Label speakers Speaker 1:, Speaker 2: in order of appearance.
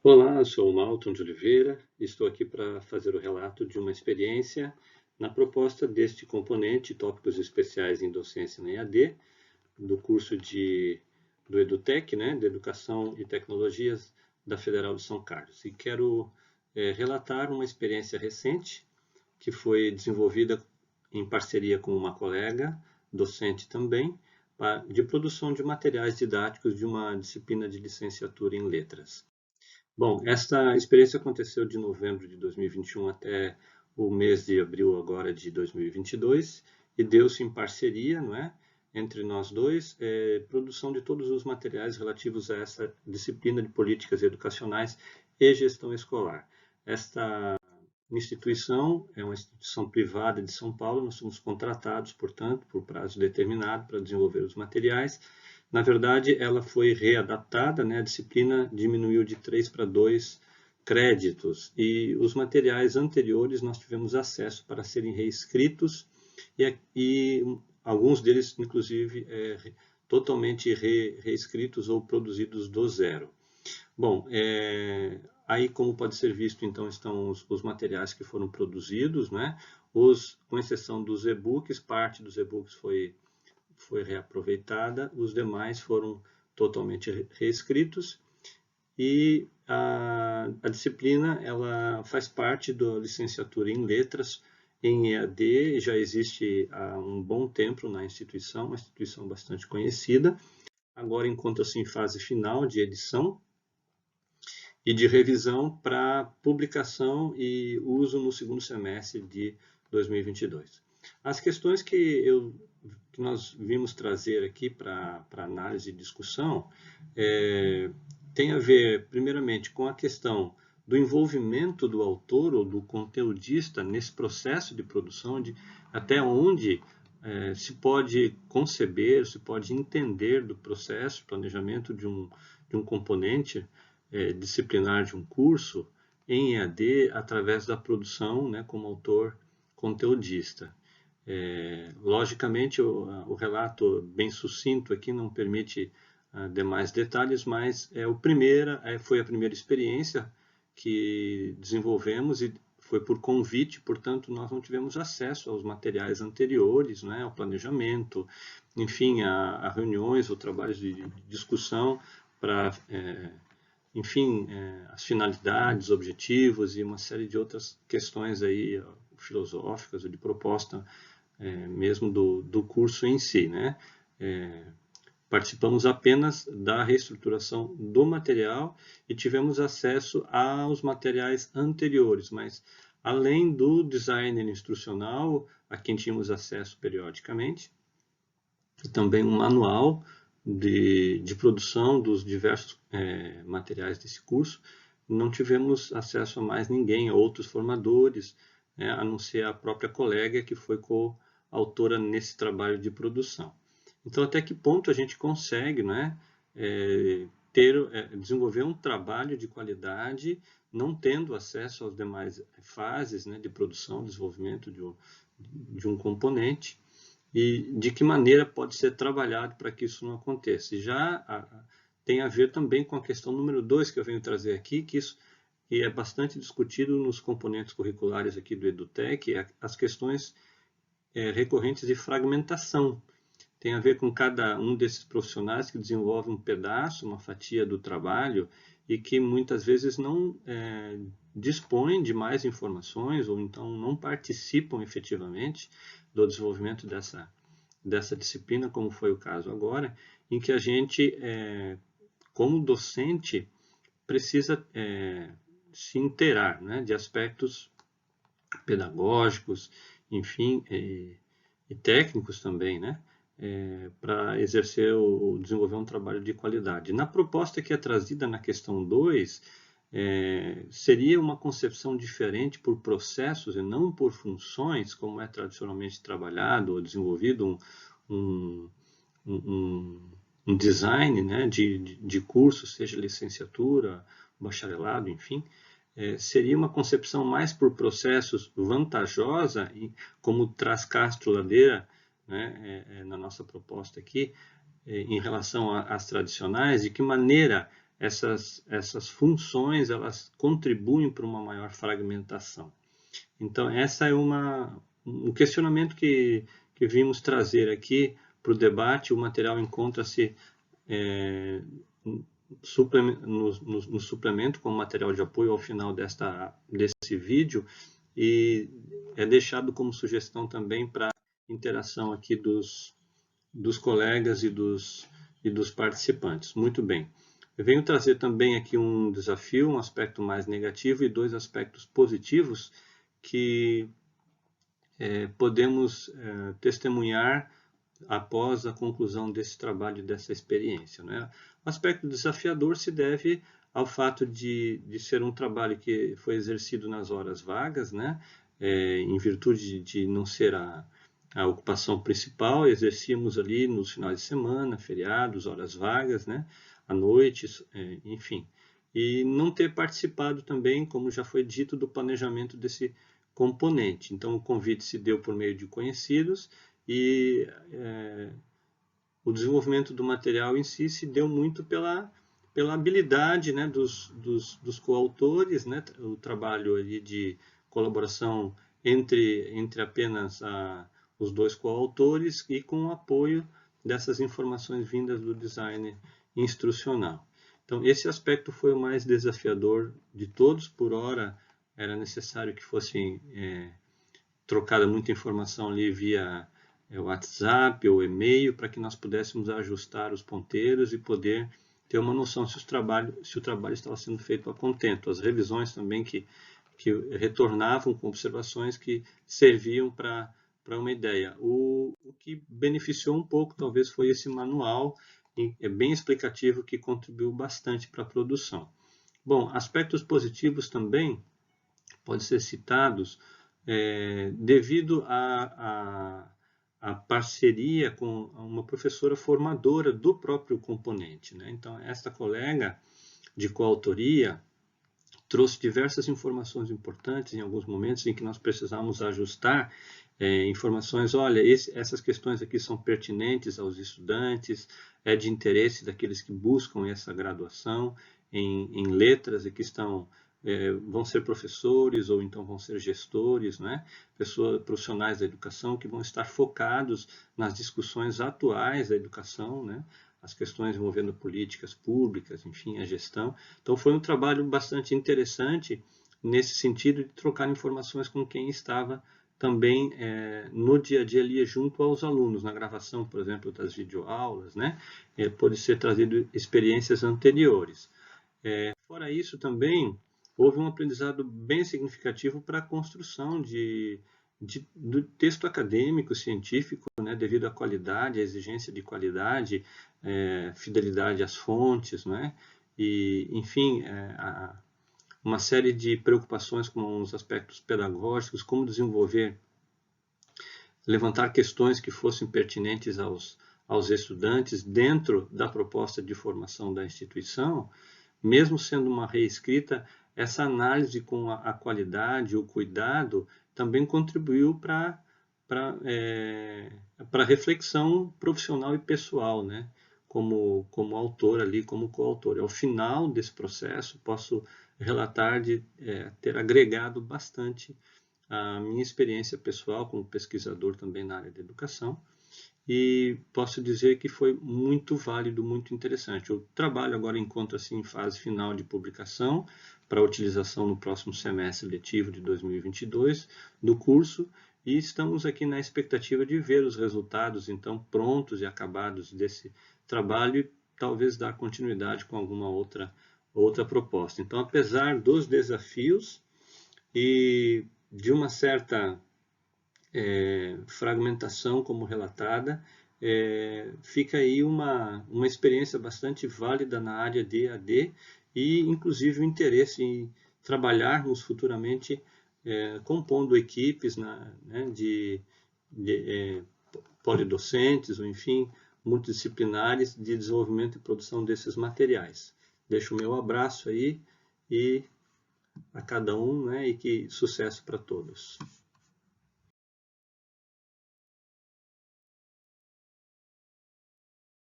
Speaker 1: Olá, eu sou o Malton de Oliveira e estou aqui para fazer o relato de uma experiência na proposta deste componente Tópicos Especiais em Docência na EAD, do curso do EduTech, né, de Educação e Tecnologias da Federal de São Carlos. E quero relatar uma experiência recente que foi desenvolvida em parceria com uma colega, docente também, de produção de materiais didáticos de uma disciplina de licenciatura em Letras. Bom, esta experiência aconteceu de novembro de 2021 até o mês de abril agora de 2022 e deu-se em parceria, não é, entre nós dois, produção de todos os materiais relativos a essa disciplina de políticas educacionais e gestão escolar. Esta instituição é uma instituição privada de São Paulo, nós somos contratados, portanto, por prazo determinado para desenvolver os materiais. Na verdade, ela foi readaptada, né? A disciplina diminuiu de 3 para 2 créditos e os materiais anteriores nós tivemos acesso para serem reescritos e alguns deles, inclusive, totalmente reescritos ou produzidos do zero. Bom, aí como pode ser visto, então, estão os materiais que foram produzidos, né? Com exceção dos e-books, parte dos e-books foi reaproveitada, os demais foram totalmente reescritos e a disciplina ela faz parte da licenciatura em Letras em EAD, já existe há um bom tempo na instituição, uma instituição bastante conhecida, agora encontra-se em fase final de edição e de revisão para publicação e uso no segundo semestre de 2022. As questões que nós vimos trazer aqui para análise e discussão tem a ver, primeiramente, com a questão do envolvimento do autor ou do conteudista nesse processo de produção, de até onde se pode conceber, se pode entender do processo de planejamento de um componente disciplinar de um curso em EAD através da produção, né, como autor conteudista. Logicamente, o relato bem sucinto aqui não permite demais detalhes, mas foi a primeira experiência que desenvolvemos e foi por convite, portanto, nós não tivemos acesso aos materiais anteriores, né, ao planejamento, enfim, a reuniões ou trabalhos de discussão para enfim, as finalidades, objetivos e uma série de outras questões aí filosóficas ou de proposta mesmo do curso em si, né? Participamos apenas da reestruturação do material e tivemos acesso aos materiais anteriores, mas além do designer instrucional, a quem tínhamos acesso periodicamente, e também um manual de produção dos diversos materiais desse curso, não tivemos acesso a mais ninguém, a outros formadores, né, a não ser a própria colega que foi coautora nesse trabalho de produção. Então, até que ponto a gente consegue, né, desenvolver um trabalho de qualidade, não tendo acesso às demais fases, né, de produção, desenvolvimento de um componente, e de que maneira pode ser trabalhado para que isso não aconteça. E já tem a ver também com a questão número 2 que eu venho trazer aqui, que é bastante discutido nos componentes curriculares aqui do EduTech, as questões recorrentes de fragmentação. Tem a ver com cada um desses profissionais que desenvolve um pedaço, uma fatia do trabalho e que muitas vezes não dispõem de mais informações ou então não participam efetivamente do desenvolvimento dessa disciplina, como foi o caso agora, em que a gente, como docente, precisa se inteirar, né, de aspectos pedagógicos, enfim, e técnicos também, né, para exercer ou desenvolver um trabalho de qualidade. Na proposta que é trazida na questão 2, seria uma concepção diferente por processos e não por funções, como é tradicionalmente trabalhado ou desenvolvido um design, né, de curso, seja licenciatura, bacharelado, enfim, seria uma concepção mais por processos vantajosa, como traz Castro Ladeira, né, na nossa proposta aqui, em relação às tradicionais, de que maneira essas funções elas contribuem para uma maior fragmentação. Então, essa é um questionamento que vimos trazer aqui para o debate. O material encontra-se no suplemento como material de apoio ao final desse vídeo, e é deixado como sugestão também para interação aqui dos colegas e dos participantes. Muito bem. Eu venho trazer também aqui um desafio, um aspecto mais negativo e 2 aspectos positivos que podemos testemunhar após a conclusão desse trabalho, dessa experiência, né? O aspecto desafiador se deve ao fato de ser um trabalho que foi exercido nas horas vagas, né? Em virtude de não ser a ocupação principal, exercíamos ali nos finais de semana, feriados, horas vagas, né? À noite, enfim. E não ter participado também, como já foi dito, do planejamento desse componente. Então, o convite se deu por meio de conhecidos e o desenvolvimento do material em si se deu muito pela habilidade, né, dos coautores, né, o trabalho ali de colaboração entre apenas os 2 coautores e com o apoio dessas informações vindas do designer instrucional. Então, esse aspecto foi o mais desafiador de todos. Por hora, era necessário que fosse trocada muita informação ali via WhatsApp ou e-mail, para que nós pudéssemos ajustar os ponteiros e poder ter uma noção se o trabalho estava sendo feito a contento. As revisões também que retornavam com observações que serviam para uma ideia. O que beneficiou um pouco, talvez, foi esse manual, bem explicativo, que contribuiu bastante para a produção. Bom, aspectos positivos também podem ser citados devido à parceria com uma professora formadora do próprio componente, né? Então, esta colega de coautoria trouxe diversas informações importantes em alguns momentos em que nós precisamos ajustar informações. Olha, essas questões aqui são pertinentes aos estudantes, é de interesse daqueles que buscam essa graduação em letras e que vão ser professores ou então vão ser gestores, né? Profissionais da educação que vão estar focados nas discussões atuais da educação, né? As questões envolvendo políticas públicas, enfim, a gestão. Então, foi um trabalho bastante interessante nesse sentido de trocar informações com quem estava também no dia a dia ali junto aos alunos, na gravação, por exemplo, das videoaulas, né? Pode ser trazido experiências anteriores. Fora isso, também houve um aprendizado bem significativo para a construção do texto acadêmico, científico, né, devido à qualidade, à exigência de qualidade, fidelidade às fontes, né, e, enfim, uma série de preocupações com os aspectos pedagógicos, como levantar questões que fossem pertinentes aos estudantes dentro da proposta de formação da instituição. Mesmo sendo uma reescrita, essa análise com a qualidade, o cuidado, também contribuiu para a reflexão profissional e pessoal, né? Como autor ali, como coautor. Ao final desse processo, posso relatar de ter agregado bastante a minha experiência pessoal como pesquisador também na área da educação, e posso dizer que foi muito válido, muito interessante. O trabalho agora encontra-se em fase final de publicação para utilização no próximo semestre letivo de 2022 do curso, e estamos aqui na expectativa de ver os resultados, então, prontos e acabados desse trabalho e talvez dar continuidade com alguma outra proposta. Então, apesar dos desafios e de uma certa fragmentação como relatada, fica aí uma experiência bastante válida na área de EAD e, inclusive, o interesse em trabalharmos futuramente compondo equipes né, de polidocentes, ou enfim, multidisciplinares de desenvolvimento e produção desses materiais. Deixo o meu abraço aí e a cada um, né, e que sucesso para todos.